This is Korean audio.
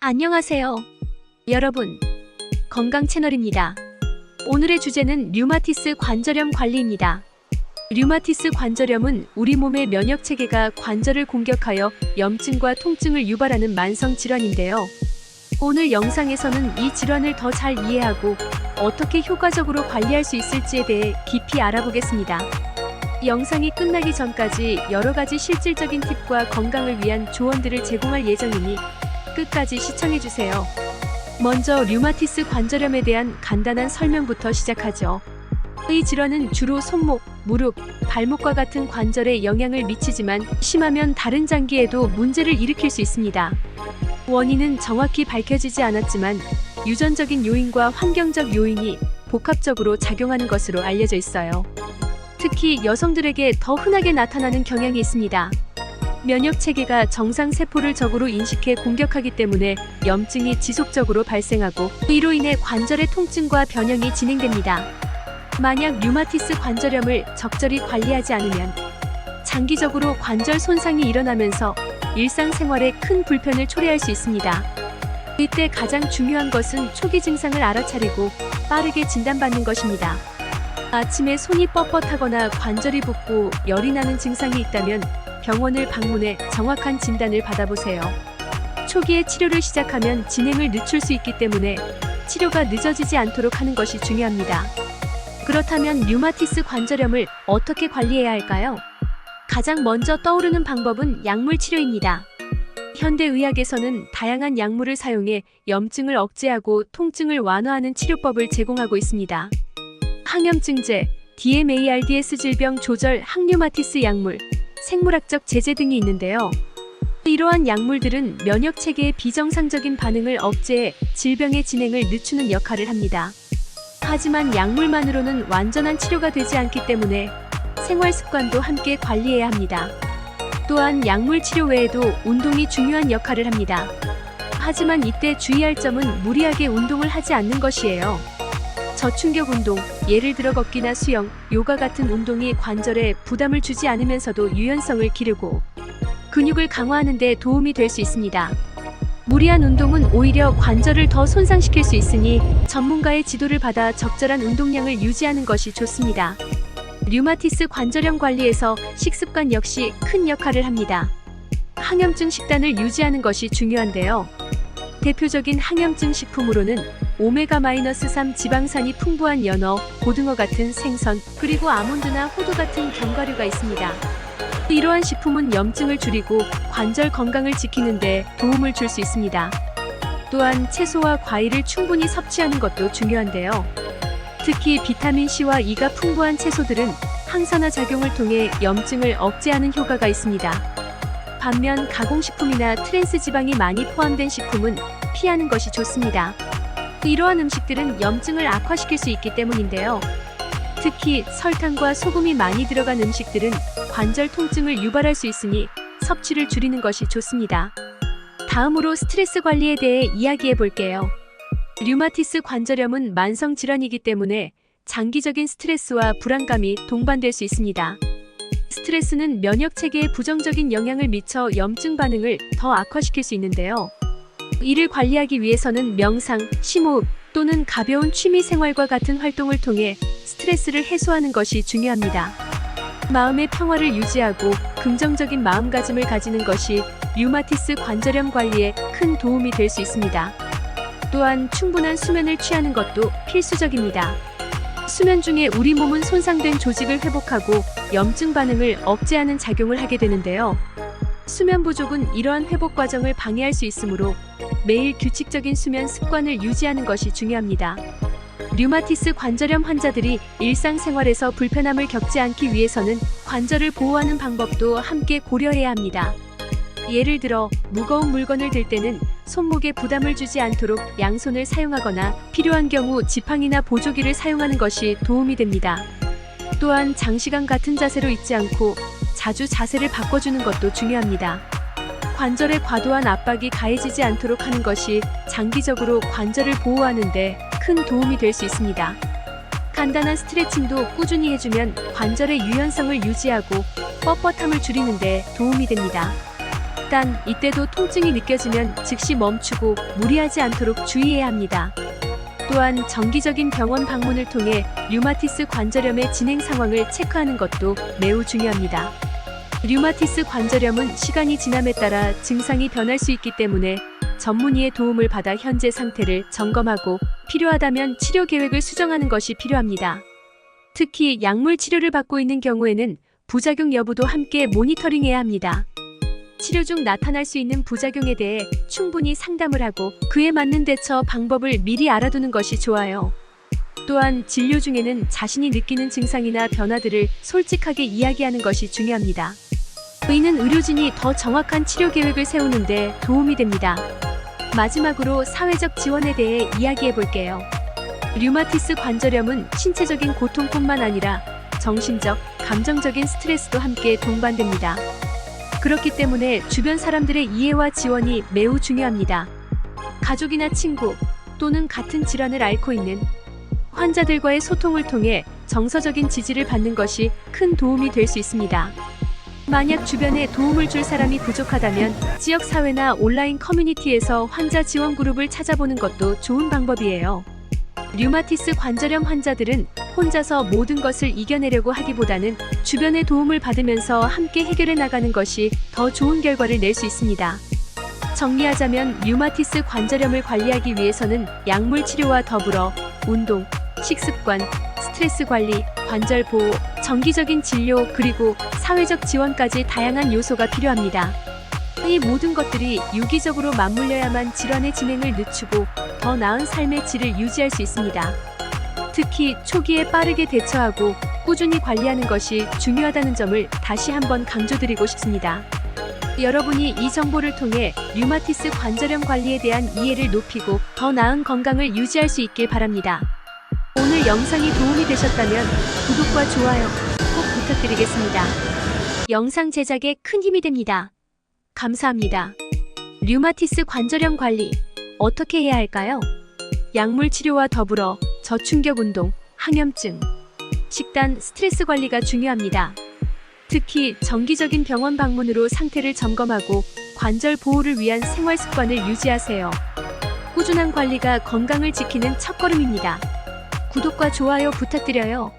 안녕하세요. 여러분, 건강 채널입니다. 오늘의 주제는 류마티스 관절염 관리입니다. 류마티스 관절염은 우리 몸의 면역 체계가 관절을 공격하여 염증과 통증을 유발하는 만성 질환인데요. 오늘 영상에서는 이 질환을 더 잘 이해하고 어떻게 효과적으로 관리할 수 있을지에 대해 깊이 알아보겠습니다. 영상이 끝나기 전까지 여러 가지 실질적인 팁과 건강을 위한 조언들을 제공할 예정이니 끝까지 시청해주세요. 먼저 류마티스 관절염에 대한 간단한 설명부터 시작하죠. 이 질환은 주로 손목, 무릎, 발목과 같은 관절에 영향을 미치지만 심하면 다른 장기에도 문제를 일으킬 수 있습니다. 원인은 정확히 밝혀지지 않았지만 유전적인 요인과 환경적 요인이 복합적으로 작용하는 것으로 알려져 있어요. 특히 여성들에게 더 흔하게 나타나는 경향이 있습니다. 면역 체계가 정상 세포를 적으로 인식해 공격하기 때문에 염증이 지속적으로 발생하고 이로 인해 관절의 통증과 변형이 진행됩니다. 만약 류마티스 관절염을 적절히 관리하지 않으면 장기적으로 관절 손상이 일어나면서 일상생활에 큰 불편을 초래할 수 있습니다. 이때 가장 중요한 것은 초기 증상을 알아차리고 빠르게 진단받는 것입니다. 아침에 손이 뻣뻣하거나 관절이 붓고 열이 나는 증상이 있다면 병원을 방문해 정확한 진단을 받아보세요. 초기에 치료를 시작하면 진행을 늦출 수 있기 때문에 치료가 늦어지지 않도록 하는 것이 중요합니다. 그렇다면 류마티스 관절염을 어떻게 관리해야 할까요? 가장 먼저 떠오르는 방법은 약물 치료입니다. 현대의학에서는 다양한 약물을 사용해 염증을 억제하고 통증을 완화하는 치료법을 제공하고 있습니다. 항염증제, DMARDS 질병 조절 항류마티스 약물, 생물학적 제제 등이 있는데요. 이러한 약물들은 면역 체계의 비정상적인 반응을 억제해 질병의 진행을 늦추는 역할을 합니다. 하지만 약물만으로는 완전한 치료가 되지 않기 때문에 생활 습관도 함께 관리해야 합니다. 또한 약물 치료 외에도 운동이 중요한 역할을 합니다. 하지만 이때 주의할 점은 무리하게 운동을 하지 않는 것이에요. 저충격 운동, 예를 들어 걷기나 수영, 요가 같은 운동이 관절에 부담을 주지 않으면서도 유연성을 기르고 근육을 강화하는 데 도움이 될 수 있습니다. 무리한 운동은 오히려 관절을 더 손상시킬 수 있으니 전문가의 지도를 받아 적절한 운동량을 유지하는 것이 좋습니다. 류마티스 관절염 관리에서 식습관 역시 큰 역할을 합니다. 항염증 식단을 유지하는 것이 중요한데요. 대표적인 항염증 식품으로는 오메가-3 지방산이 풍부한 연어, 고등어 같은 생선, 그리고 아몬드나 호두 같은 견과류가 있습니다. 이러한 식품은 염증을 줄이고 관절 건강을 지키는 데 도움을 줄 수 있습니다. 또한 채소와 과일을 충분히 섭취하는 것도 중요한데요. 특히 비타민C와 E가 풍부한 채소들은 항산화 작용을 통해 염증을 억제하는 효과가 있습니다. 반면 가공식품이나 트랜스 지방이 많이 포함된 식품은 피하는 것이 좋습니다. 이러한 음식들은 염증을 악화시킬 수 있기 때문인데요. 특히 설탕과 소금이 많이 들어간 음식들은 관절 통증을 유발할 수 있으니 섭취를 줄이는 것이 좋습니다. 다음으로 스트레스 관리에 대해 이야기해 볼게요. 류마티스 관절염은 만성 질환이기 때문에 장기적인 스트레스와 불안감이 동반될 수 있습니다. 스트레스는 면역 체계에 부정적인 영향을 미쳐 염증 반응을 더 악화시킬 수 있는데요. 이를 관리하기 위해서는 명상, 심호흡 또는 가벼운 취미 생활과 같은 활동을 통해 스트레스를 해소하는 것이 중요합니다. 마음의 평화를 유지하고 긍정적인 마음가짐을 가지는 것이 류마티스 관절염 관리에 큰 도움이 될 수 있습니다. 또한 충분한 수면을 취하는 것도 필수적입니다. 수면 중에 우리 몸은 손상된 조직을 회복하고 염증 반응을 억제하는 작용을 하게 되는데요. 수면 부족은 이러한 회복 과정을 방해할 수 있으므로 매일 규칙적인 수면 습관을 유지하는 것이 중요합니다. 류마티스 관절염 환자들이 일상생활에서 불편함을 겪지 않기 위해서는 관절을 보호하는 방법도 함께 고려해야 합니다. 예를 들어 무거운 물건을 들 때는 손목에 부담을 주지 않도록 양손을 사용하거나 필요한 경우 지팡이나 보조기를 사용하는 것이 도움이 됩니다. 또한 장시간 같은 자세로 있지 않고 자주 자세를 바꿔주는 것도 중요합니다. 관절에 과도한 압박이 가해지지 않도록 하는 것이 장기적으로 관절을 보호하는 데 큰 도움이 될 수 있습니다. 간단한 스트레칭도 꾸준히 해주면 관절의 유연성을 유지하고 뻣뻣함을 줄이는 데 도움이 됩니다. 단 이때도 통증이 느껴지면 즉시 멈추고 무리하지 않도록 주의해야 합니다. 또한 정기적인 병원 방문을 통해 류마티스 관절염의 진행 상황을 체크하는 것도 매우 중요합니다. 류마티스 관절염은 시간이 지남에 따라 증상이 변할 수 있기 때문에 전문의의 도움을 받아 현재 상태를 점검하고 필요하다면 치료 계획을 수정하는 것이 필요합니다. 특히 약물 치료를 받고 있는 경우에는 부작용 여부도 함께 모니터링해야 합니다. 치료 중 나타날 수 있는 부작용에 대해 충분히 상담을 하고 그에 맞는 대처 방법을 미리 알아두는 것이 좋아요. 또한 진료 중에는 자신이 느끼는 증상이나 변화들을 솔직하게 이야기하는 것이 중요합니다. 이는 의료진이 더 정확한 치료 계획을 세우는 데 도움이 됩니다. 마지막으로 사회적 지원에 대해 이야기해 볼게요. 류마티스 관절염은 신체적인 고통뿐만 아니라 정신적, 감정적인 스트레스도 함께 동반됩니다. 그렇기 때문에 주변 사람들의 이해와 지원이 매우 중요합니다. 가족이나 친구 또는 같은 질환을 앓고 있는 환자들과의 소통을 통해 정서적인 지지를 받는 것이 큰 도움이 될 수 있습니다. 만약 주변에 도움을 줄 사람이 부족하다면 지역사회나 온라인 커뮤니티에서 환자 지원 그룹을 찾아보는 것도 좋은 방법이에요. 류마티스 관절염 환자들은 혼자서 모든 것을 이겨내려고 하기보다는 주변의 도움을 받으면서 함께 해결해 나가는 것이 더 좋은 결과를 낼 수 있습니다. 정리하자면 류마티스 관절염을 관리하기 위해서는 약물 치료와 더불어 운동, 식습관, 스트레스 관리, 관절 보호, 정기적인 진료 그리고 사회적 지원까지 다양한 요소가 필요합니다. 이 모든 것들이 유기적으로 맞물려야만 질환의 진행을 늦추고 더 나은 삶의 질을 유지할 수 있습니다. 특히 초기에 빠르게 대처하고 꾸준히 관리하는 것이 중요하다는 점을 다시 한번 강조드리고 싶습니다. 여러분이 이 정보를 통해 류마티스 관절염 관리에 대한 이해를 높이고 더 나은 건강을 유지할 수 있길 바랍니다. 오늘 영상이 도움이 되셨다면 구독과 좋아요 꼭 부탁드리겠습니다. 영상 제작에 큰 힘이 됩니다. 감사합니다. 류마티스 관절염 관리 어떻게 해야 할까요? 약물 치료와 더불어 저충격 운동, 항염증, 식단, 스트레스 관리가 중요합니다. 특히 정기적인 병원 방문으로 상태를 점검하고 관절 보호를 위한 생활 습관을 유지하세요. 꾸준한 관리가 건강을 지키는 첫걸음입니다. 구독과 좋아요 부탁드려요.